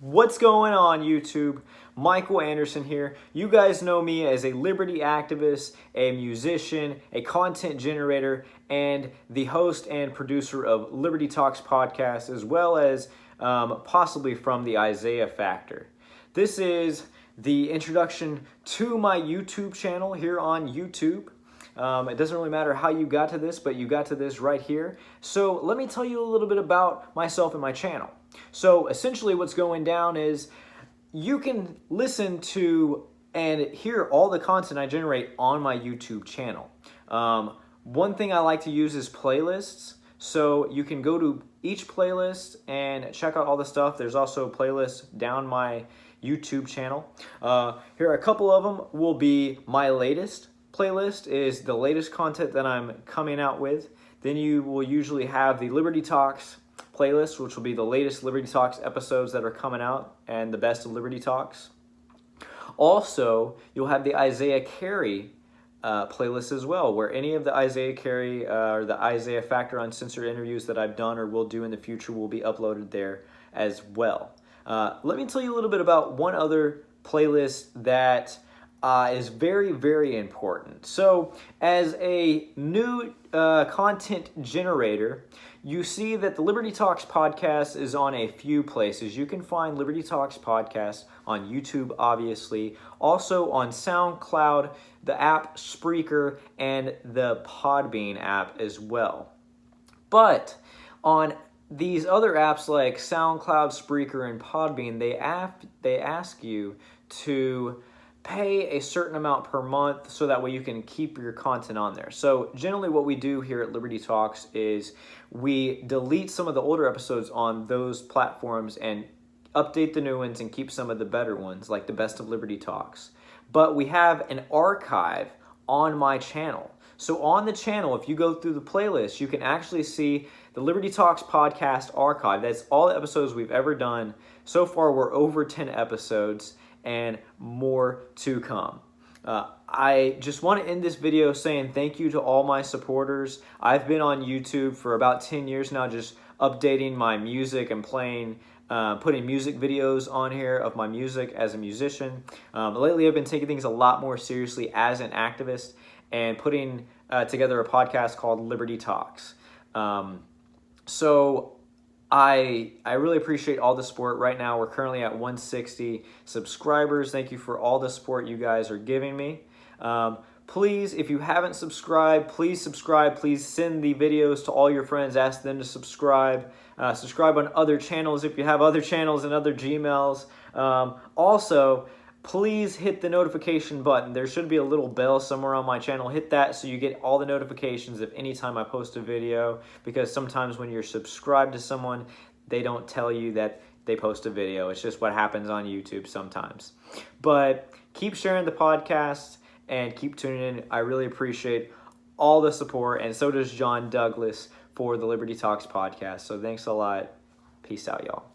What's going on, YouTube? Michael Anderson here. You guys know me as a liberty activist, a musician, a content generator, and the host and producer of Liberty Talks podcast, as well as possibly from the Isaiah Factor. This is the introduction to my YouTube channel here on YouTube. It doesn't really matter how you got to this, but you got to this right here. So let me tell you a little bit about myself and my channel. So essentially what's going down is you can listen to and hear all the content I generate on my YouTube channel. One thing I like to use is playlists. So you can go to each playlist and check out all the stuff. There's also playlists down my YouTube channel. Here are a couple of them will be my latest playlist is the latest content that I'm coming out with. Then you will usually have the Liberty Talks playlist, which will be the latest Liberty Talks episodes that are coming out and the best of Liberty Talks. Also, you'll have the Isaiah Carey playlist as well, where any of the Isaiah Carey or the Isaiah Factor Uncensored interviews that I've done or will do in the future will be uploaded there as well. Let me tell you a little bit about one other playlist that is very, very important. So as a new content generator, you see that the Liberty Talks podcast is on a few places. You can find Liberty Talks podcast on YouTube, obviously, also on SoundCloud, the app Spreaker, and the Podbean app as well. But on these other apps like SoundCloud, Spreaker, and Podbean, they ask you to pay a certain amount per month so that way you can keep your content on there. So generally what we do here at Liberty Talks is we delete some of the older episodes on those platforms and update the new ones and keep some of the better ones, like the Best of Liberty Talks. But we have an archive on my channel. So on the channel, if you go through the playlist, you can actually see the Liberty Talks podcast archive. That's all the episodes we've ever done. So far, we're over 10 episodes and more to come. I just want to end this video saying thank you to all my supporters. I've been on YouTube for about 10 years now, just updating my music and playing, putting music videos on here of my music as a musician. Lately, I've been taking things a lot more seriously as an activist and putting together a podcast called Liberty Talks. So I really appreciate all the support. Right now, we're currently at 160 subscribers. Thank you for all the support you guys are giving me. Please, if you haven't subscribed, please subscribe. Please send the videos to all your friends. Ask them to subscribe. Subscribe on other channels if you have other channels and other Gmails. Also, please hit the notification button. There should be a little bell somewhere on my channel. Hit that so you get all the notifications of any time I post a video, because sometimes when you're subscribed to someone, they don't tell you that they post a video. It's just what happens on YouTube sometimes. But keep sharing the podcast and keep tuning in. I really appreciate all the support, and so does John Douglas for the Liberty Talks podcast. So thanks a lot. Peace out, y'all.